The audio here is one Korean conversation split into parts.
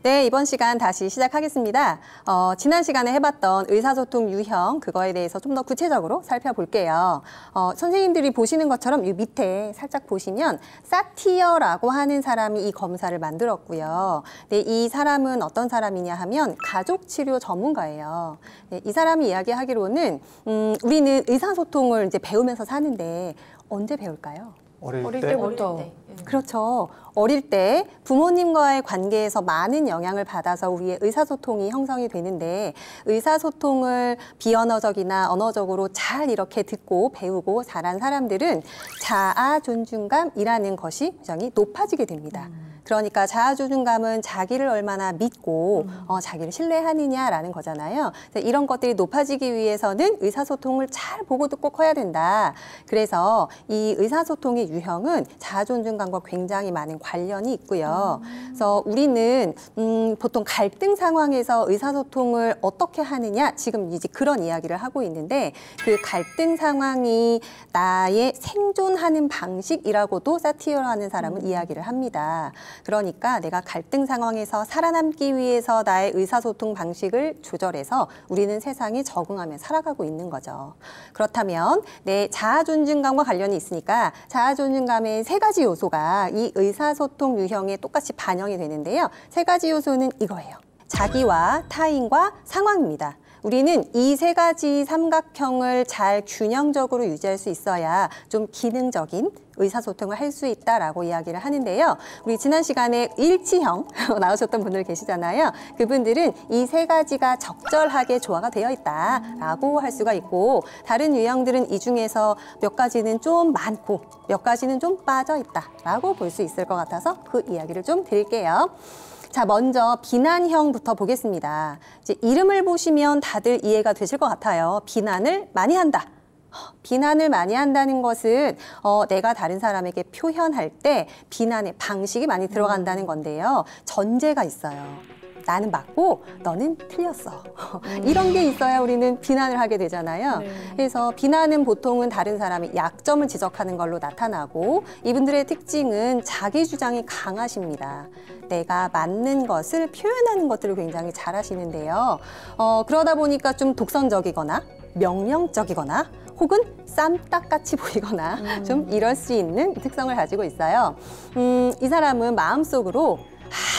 네, 이번 시간 다시 시작하겠습니다. 지난 시간에 해봤던 의사소통 유형, 그거에 대해서 좀 더 구체적으로 살펴볼게요. 선생님들이 보시는 것처럼 이 밑에 살짝 보시면 사티어라고 하는 사람이 이 검사를 만들었고요. 네, 이 사람은 어떤 사람이냐 하면 가족치료 전문가예요. 네, 이 사람이 이야기하기로는 우리는 의사소통을 이제 배우면서 사는데 언제 배울까요? 어릴 때부터. 그렇죠. 어릴 때 부모님과의 관계에서 많은 영향을 받아서 우리의 의사소통이 형성이 되는데 의사소통을 비언어적이나 언어적으로 잘 이렇게 듣고 배우고 자란 사람들은 자아 존중감이라는 것이 굉장히 높아지게 됩니다. 그러니까 자아 존중감은 자기를 얼마나 믿고 자기를 신뢰하느냐라는 거잖아요. 이런 것들이 높아지기 위해서는 의사소통을 잘 보고 듣고 커야 된다. 그래서 이 의사소통의 유형은 자아 존중감과 굉장히 많은 관련이 있고요. 그래서 우리는 보통 갈등 상황에서 의사소통을 어떻게 하느냐, 지금 이제 그런 이야기를 하고 있는데 그 갈등 상황이 나의 생존하는 방식이라고도 사티어라는 사람은 이야기를 합니다. 그러니까 내가 갈등 상황에서 살아남기 위해서 나의 의사소통 방식을 조절해서 우리는 세상에 적응하며 살아가고 있는 거죠. 그렇다면 내 자아 존중감과 관련이 있으니까 자아 존중감의 세 가지 요소가 이 의사소통 유형에 똑같이 반영이 되는데요. 세 가지 요소는 이거예요. 자기와 타인과 상황입니다. 우리는 이 세 가지 삼각형을 잘 균형적으로 유지할 수 있어야 좀 기능적인 의사소통을 할 수 있다라고 이야기를 하는데요. 우리 지난 시간에 일치형 나오셨던 분들 계시잖아요. 그분들은 이 세 가지가 적절하게 조화가 되어 있다라고 할 수가 있고 다른 유형들은 이 중에서 몇 가지는 좀 많고 몇 가지는 좀 빠져 있다라고 볼 수 있을 것 같아서 그 이야기를 좀 드릴게요. 자, 먼저 비난형부터 보겠습니다. 이제 이름을 보시면 다들 이해가 되실 것 같아요. 비난을 많이 한다. 비난을 많이 한다는 것은 내가 다른 사람에게 표현할 때 비난의 방식이 많이 들어간다는 건데요. 전제가 있어요. 나는 맞고 너는 틀렸어. 이런 게 있어야 우리는 비난을 하게 되잖아요. 그래서 비난은 보통은 다른 사람의 약점을 지적하는 걸로 나타나고 이분들의 특징은 자기 주장이 강하십니다. 내가 맞는 것을 표현하는 것들을 굉장히 잘 하시는데요. 그러다 보니까 좀 독선적이거나 명령적이거나 혹은 쌈딱같이 보이거나 좀 이럴 수 있는 특성을 가지고 있어요. 이 사람은 마음속으로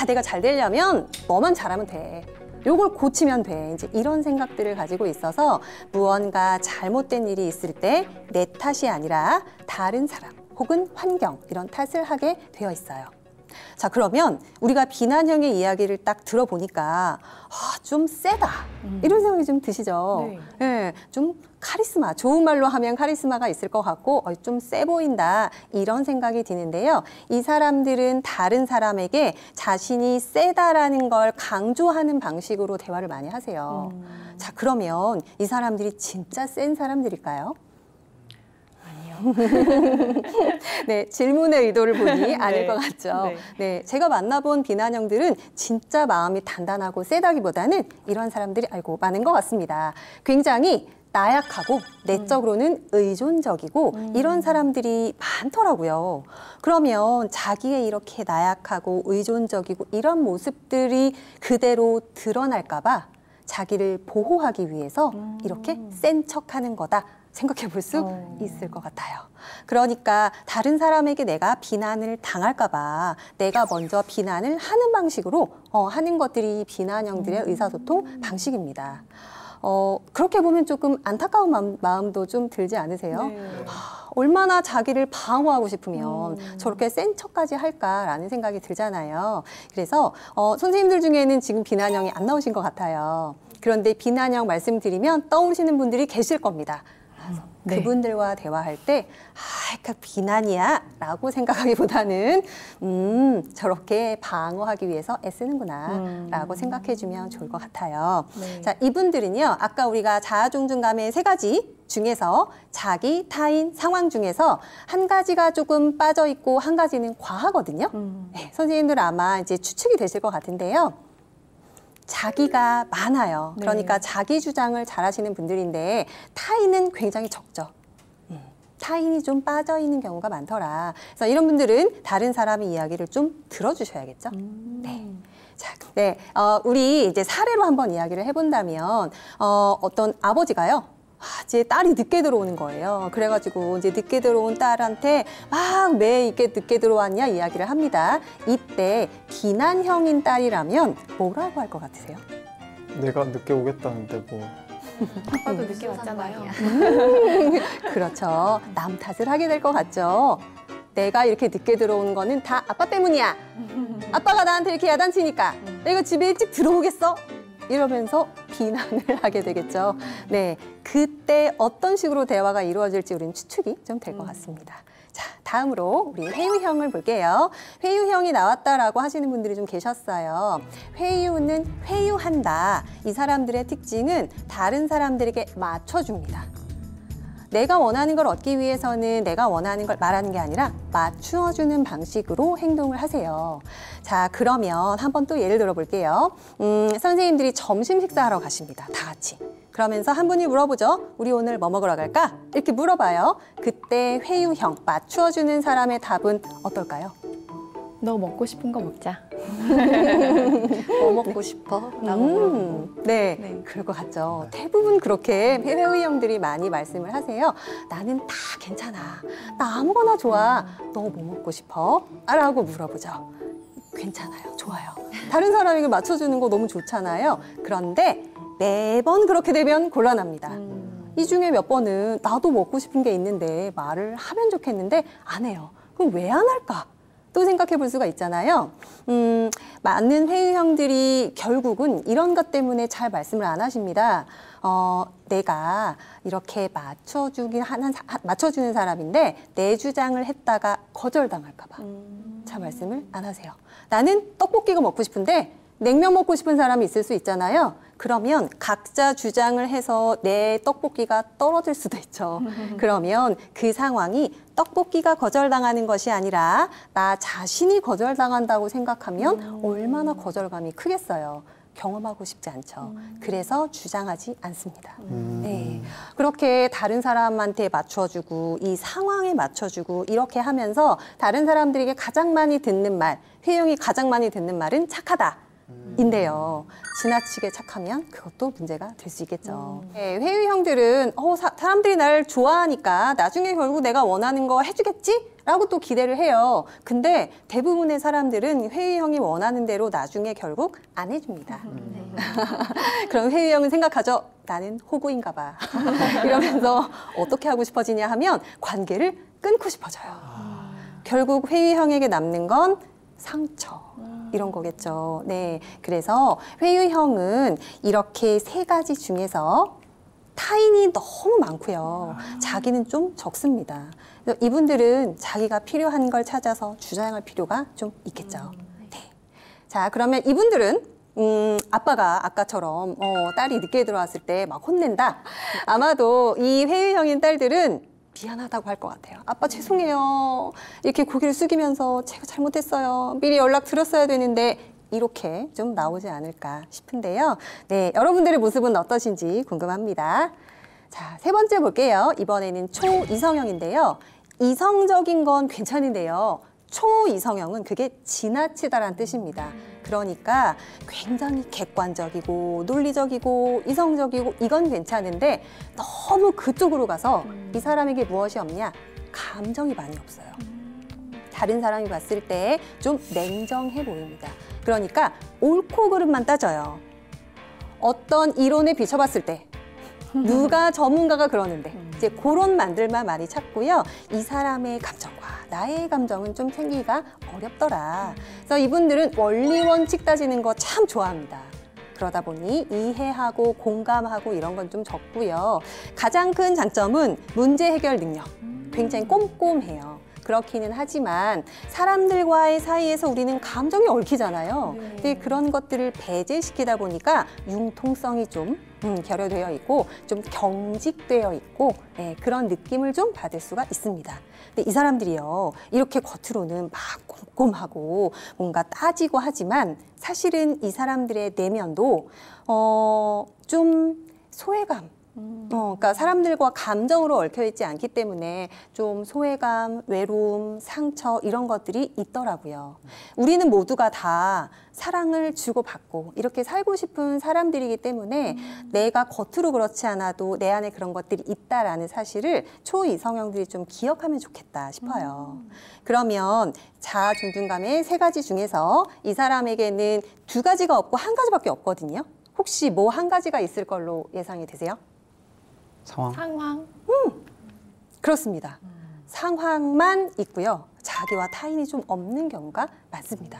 내가 잘 되려면 너만 잘하면 돼. 요걸 고치면 돼. 이제 이런 생각들을 가지고 있어서 무언가 잘못된 일이 있을 때 내 탓이 아니라 다른 사람 혹은 환경 이런 탓을 하게 되어 있어요. 자, 그러면 우리가 비난형의 이야기를 딱 들어보니까 좀 세다 이런 생각이 좀 드시죠? 네, 좀 카리스마, 좋은 말로 하면 카리스마가 있을 것 같고 좀 세 보인다 이런 생각이 드는데요. 이 사람들은 다른 사람에게 자신이 세다라는 걸 강조하는 방식으로 대화를 많이 하세요. 자, 그러면 이 사람들이 진짜 센 사람들일까요? 네, 질문의 의도를 보니 아닐 것 같죠. 네, 제가 만나본 비난형들은 진짜 마음이 단단하고 세다기보다는 이런 사람들이 알고 많은 것 같습니다. 굉장히 나약하고 내적으로는 의존적이고 이런 사람들이 많더라고요. 그러면 자기의 이렇게 나약하고 의존적이고 이런 모습들이 그대로 드러날까 봐 자기를 보호하기 위해서 이렇게 센 척하는 거다. 생각해 볼 수 있을 것 같아요. 그러니까 다른 사람에게 내가 비난을 당할까 봐 내가 먼저 비난을 하는 방식으로 하는 것들이 비난형들의 의사소통 방식입니다. 그렇게 보면 조금 안타까운 마음도 좀 들지 않으세요? 얼마나 자기를 방어하고 싶으면 저렇게 센 척까지 할까라는 생각이 들잖아요. 그래서 선생님들 중에는 지금 비난형이 안 나오신 것 같아요. 그런데 비난형 말씀드리면 떠오르시는 분들이 계실 겁니다. 그분들과 대화할 때 그 비난이야 라고 생각하기보다는 저렇게 방어하기 위해서 애쓰는구나 라고 생각해주면 좋을 것 같아요. 자, 이분들은요 아까 우리가 자아 존중감의 세 가지 중에서 자기, 타인, 상황 중에서 한 가지가 조금 빠져 있고 한 가지는 과하거든요. 네, 선생님들 아마 이제 추측이 되실 것 같은데요. 자기가 많아요. 그러니까 자기 주장을 잘 하시는 분들인데 타인은 굉장히 적죠. 타인이 좀 빠져 있는 경우가 많더라. 그래서 이런 분들은 다른 사람의 이야기를 좀 들어주셔야겠죠. 네. 자, 네. 우리 이제 사례로 한번 이야기를 해본다면, 어떤 아버지가요. 이제 딸이 늦게 들어오는 거예요. 그래가지고 이제 늦게 들어온 딸한테 막 왜 이렇게 늦게 들어왔냐 이야기를 합니다. 이때 비난형인 딸이라면 뭐라고 할 것 같으세요? 내가 늦게 오겠다는데 뭐. 아빠도 늦게 왔잖아요. 그렇죠. 남 탓을 하게 될 것 같죠. 내가 이렇게 늦게 들어오는 거는 다 아빠 때문이야. 아빠가 나한테 이렇게 야단치니까 내가 집에 일찍 들어오겠어? 이러면서 비난을 하게 되겠죠. 네, 그때 어떤 식으로 대화가 이루어질지 우리는 추측이 좀 될 것 같습니다. 자, 다음으로 우리 회유형을 볼게요. 회유형이 나왔다라고 하시는 분들이 좀 계셨어요. 회유는 회유한다. 이 사람들의 특징은 다른 사람들에게 맞춰줍니다. 내가 원하는 걸 얻기 위해서는 내가 원하는 걸 말하는 게 아니라 맞추어주는 방식으로 행동을 하세요. 자, 그러면 한번 또 예를 들어 볼게요. 선생님들이 점심 식사하러 가십니다. 다 같이. 그러면서 한 분이 물어보죠. 우리 오늘 뭐 먹으러 갈까? 이렇게 물어봐요. 그때 회유형, 맞추어주는 사람의 답은 어떨까요? 너 먹고 싶은 거 먹자. 뭐 먹고 싶어? 네, 네, 그럴 것 같죠. 대부분 그렇게 회유형들이 많이 말씀을 하세요. 나는 다 괜찮아. 나 아무거나 좋아. 너 뭐 먹고 싶어? 라고 물어보죠. 괜찮아요. 좋아요. 다른 사람에게 맞춰주는 거 너무 좋잖아요. 그런데 매번 그렇게 되면 곤란합니다. 이 중에 몇 번은 나도 먹고 싶은 게 있는데 말을 하면 좋겠는데 안 해요. 그럼 왜 안 할까? 또 생각해 볼 수가 있잖아요. 많은 회유형들이 결국은 이런 것 때문에 잘 말씀을 안 하십니다. 내가 이렇게 맞춰주는 사람인데 내 주장을 했다가 거절당할까 봐 잘 말씀을 안 하세요. 나는 떡볶이가 먹고 싶은데 냉면 먹고 싶은 사람이 있을 수 있잖아요. 그러면 각자 주장을 해서 내 떡볶이가 떨어질 수도 있죠. 그러면 그 상황이 떡볶이가 거절당하는 것이 아니라 나 자신이 거절당한다고 생각하면 얼마나 거절감이 크겠어요. 경험하고 싶지 않죠. 그래서 주장하지 않습니다. 네. 그렇게 다른 사람한테 맞춰주고 이 상황에 맞춰주고 이렇게 하면서 다른 사람들에게 가장 많이 듣는 말, 회유형이 가장 많이 듣는 말은 착하다. 인데요. 지나치게 착하면 그것도 문제가 될 수 있겠죠. 네, 회유형들은 사람들이 날 좋아하니까 나중에 결국 내가 원하는 거 해주겠지? 라고 또 기대를 해요. 근데 대부분의 사람들은 회유형이 원하는 대로 나중에 결국 안 해줍니다. 그럼 회유형은 생각하죠. 나는 호구인가 봐. 이러면서 어떻게 하고 싶어지냐 하면 관계를 끊고 싶어져요. 결국 회유형에게 남는 건 상처. 이런 거겠죠. 네. 그래서 회유형은 이렇게 세 가지 중에서 타인이 너무 많고요. 자기는 좀 적습니다. 그래서 이분들은 자기가 필요한 걸 찾아서 주장할 필요가 좀 있겠죠. 네. 자, 그러면 이분들은 아빠가 아까처럼 딸이 늦게 들어왔을 때 막 혼낸다. 아마도 이 회유형인 딸들은 미안하다고 할 것 같아요. 아빠 죄송해요. 이렇게 고개를 숙이면서 제가 잘못했어요. 미리 연락 드렸어야 되는데 이렇게 좀 나오지 않을까 싶은데요. 네, 여러분들의 모습은 어떠신지 궁금합니다. 자, 세 번째 볼게요. 이번에는 초이성형인데요. 이성적인 건 괜찮은데요. 초이성형은 그게 지나치다라는 뜻입니다. 그러니까 굉장히 객관적이고 논리적이고 이성적이고 이건 괜찮은데 너무 그쪽으로 가서 이 사람에게 무엇이 없냐? 감정이 많이 없어요. 다른 사람이 봤을 때 좀 냉정해 보입니다. 그러니까 옳고 그름만 따져요. 어떤 이론에 비춰봤을 때 누가 전문가가 그러는데 이제 그런 말들만 많이 찾고요. 이 사람의 감정과 나의 감정은 좀 생기기가 어렵더라. 그래서 이분들은 원리 원칙 따지는 거 참 좋아합니다. 그러다 보니 이해하고 공감하고 이런 건 좀 적고요. 가장 큰 장점은 문제 해결 능력. 굉장히 꼼꼼해요. 그렇기는 하지만 사람들과의 사이에서 우리는 감정이 얽히잖아요. 근데 그런 것들을 배제시키다 보니까 융통성이 좀 결여되어 있고 좀 경직되어 있고 네, 그런 느낌을 좀 받을 수가 있습니다. 근데 이 사람들이요. 이렇게 겉으로는 막 꼼꼼하고 뭔가 따지고 하지만 사실은 이 사람들의 내면도 좀 소외감 그러니까 사람들과 감정으로 얽혀있지 않기 때문에 좀 소외감, 외로움, 상처 이런 것들이 있더라고요. 우리는 모두가 다 사랑을 주고받고 이렇게 살고 싶은 사람들이기 때문에 내가 겉으로 그렇지 않아도 내 안에 그런 것들이 있다라는 사실을 초이성형들이 좀 기억하면 좋겠다 싶어요. 그러면 자아 존중감의 3가지 중에서 이 사람에게는 2가지가 없고 1가지밖에 없거든요. 혹시 뭐 1가지가 있을 걸로 예상이 되세요? 상황. 그렇습니다. 상황만 있고요. 자기와 타인이 좀 없는 경우가 많습니다.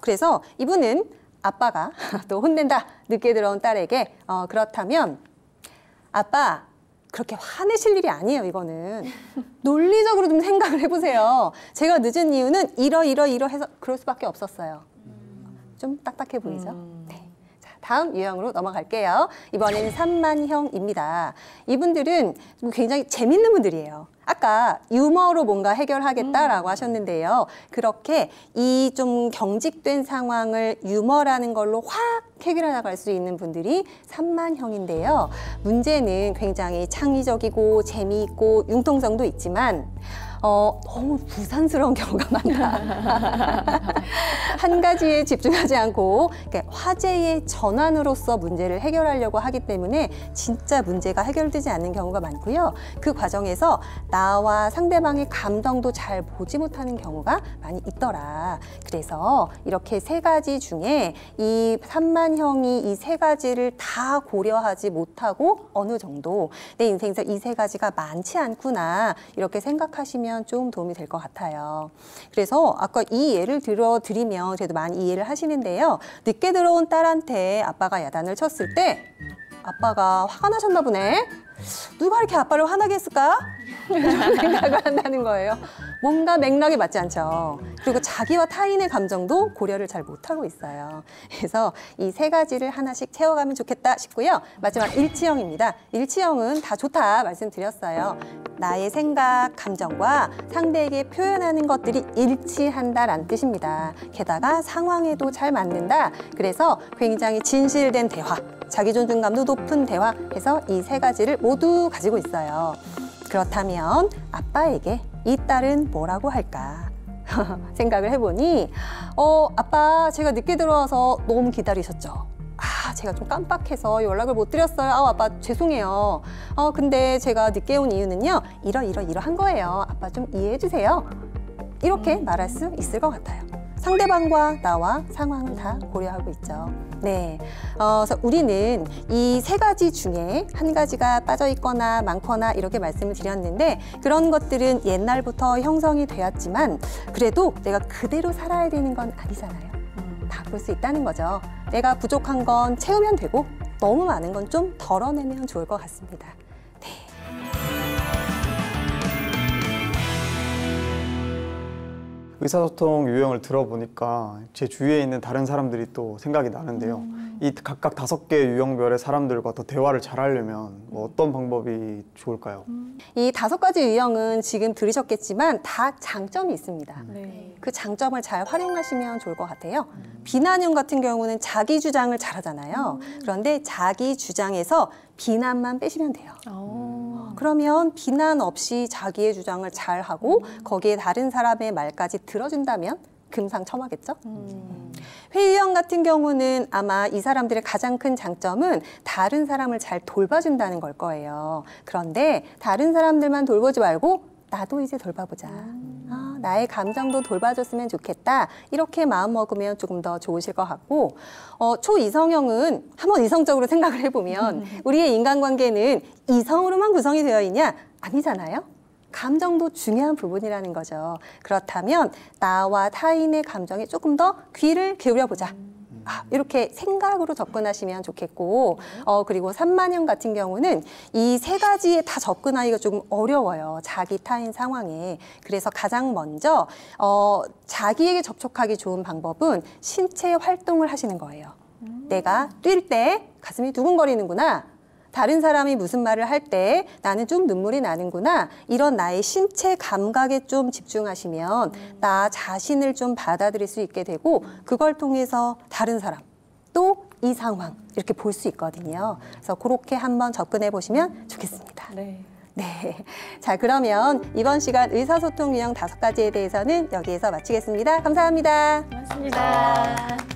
그래서 이분은 아빠가 또 혼낸다, 늦게 들어온 딸에게 그렇다면 아빠 그렇게 화내실 일이 아니에요. 이거는 논리적으로 좀 생각을 해보세요. 제가 늦은 이유는 이러해서 그럴 수밖에 없었어요. 좀 딱딱해 보이죠? 네. 다음 유형으로 넘어갈게요. 이번에는 3만형입니다. 이분들은 굉장히 재밌는 분들이에요. 아까 유머로 뭔가 해결하겠다라고 하셨는데요. 그렇게 이 좀 경직된 상황을 유머라는 걸로 확 해결해 나갈 수 있는 분들이 3만형인데요. 문제는 굉장히 창의적이고 재미있고 융통성도 있지만 너무 부산스러운 경우가 많다. 한 가지에 집중하지 않고 화제의 전환으로서 문제를 해결하려고 하기 때문에 진짜 문제가 해결되지 않는 경우가 많고요. 그 과정에서 나와 상대방의 감정도 잘 보지 못하는 경우가 많이 있더라. 그래서 이렇게 3가지 중에 이 3만형이 이 3가지를 다 고려하지 못하고 어느 정도 내 인생에서 이 3가지가 많지 않구나 이렇게 생각하시면 좀 도움이 될 것 같아요. 그래서 아까 이 예를 들어드리면 그래도 많이 이해를 하시는데요. 늦게 들어온 딸한테 아빠가 야단을 쳤을 때 아빠가 화가 나셨나 보네. 누가 이렇게 아빠를 화나게 했을까? 이런 생각을 한다는 거예요. 뭔가 맥락이 맞지 않죠. 그리고 자기와 타인의 감정도 고려를 잘 못하고 있어요. 그래서 이 3가지를 하나씩 채워가면 좋겠다 싶고요. 마지막 일치형입니다. 일치형은 다 좋다 말씀드렸어요. 나의 생각, 감정과 상대에게 표현하는 것들이 일치한다라는 뜻입니다. 게다가 상황에도 잘 맞는다. 그래서 굉장히 진실된 대화, 자기 존중감도 높은 대화 해서 이 3가지를 모두 가지고 있어요. 그렇다면 아빠에게 이 딸은 뭐라고 할까? 생각을 해보니 아빠 제가 늦게 들어와서 너무 기다리셨죠? 제가 좀 깜빡해서 연락을 못 드렸어요. 아빠 죄송해요. 근데 제가 늦게 온 이유는요. 이러한 거예요. 아빠 좀 이해해 주세요. 이렇게 말할 수 있을 것 같아요. 상대방과 나와 상황을 다 고려하고 있죠. 네, 그래서 우리는 이 3가지 중에 1가지가 빠져 있거나 많거나 이렇게 말씀을 드렸는데 그런 것들은 옛날부터 형성이 되었지만 그래도 내가 그대로 살아야 되는 건 아니잖아요. 바꿀 수 있다는 거죠. 내가 부족한 건 채우면 되고 너무 많은 건 좀 덜어내면 좋을 것 같습니다. 의사소통 유형을 들어보니까 제 주위에 있는 다른 사람들이 또 생각이 나는데요. 이 각각 5개 유형별의 사람들과 더 대화를 잘 하려면 어떤 방법이 좋을까요? 이 5가지 유형은 지금 들으셨겠지만 다 장점이 있습니다. 네. 그 장점을 잘 활용하시면 좋을 것 같아요. 비난형 같은 경우는 자기 주장을 잘하잖아요. 그런데 자기 주장에서 비난만 빼시면 돼요. 그러면 비난 없이 자기의 주장을 잘하고 거기에 다른 사람의 말까지 들어준다면 금상첨화겠죠? 회유형 같은 경우는 아마 이 사람들의 가장 큰 장점은 다른 사람을 잘 돌봐준다는 걸 거예요. 그런데 다른 사람들만 돌보지 말고 나도 이제 돌봐보자. 나의 감정도 돌봐줬으면 좋겠다. 이렇게 마음 먹으면 조금 더 좋으실 것 같고 초이성형은 한번 이성적으로 생각을 해보면 우리의 인간관계는 이성으로만 구성이 되어 있냐? 아니잖아요. 감정도 중요한 부분이라는 거죠. 그렇다면 나와 타인의 감정에 조금 더 귀를 기울여보자. 이렇게 생각으로 접근하시면 좋겠고 그리고 3만형 같은 경우는 이 3가지에 다 접근하기가 조금 어려워요. 자기 타인 상황에. 그래서 가장 먼저 자기에게 접촉하기 좋은 방법은 신체 활동을 하시는 거예요. 내가 뛸 때 가슴이 두근거리는구나. 다른 사람이 무슨 말을 할 때 나는 좀 눈물이 나는구나. 이런 나의 신체 감각에 좀 집중하시면 나 자신을 좀 받아들일 수 있게 되고 그걸 통해서 다른 사람 또 이 상황 이렇게 볼 수 있거든요. 그래서 그렇게 한번 접근해 보시면 좋겠습니다. 네. 네. 자, 그러면 이번 시간 의사소통 유형 5가지에 대해서는 여기에서 마치겠습니다. 감사합니다. 고맙습니다.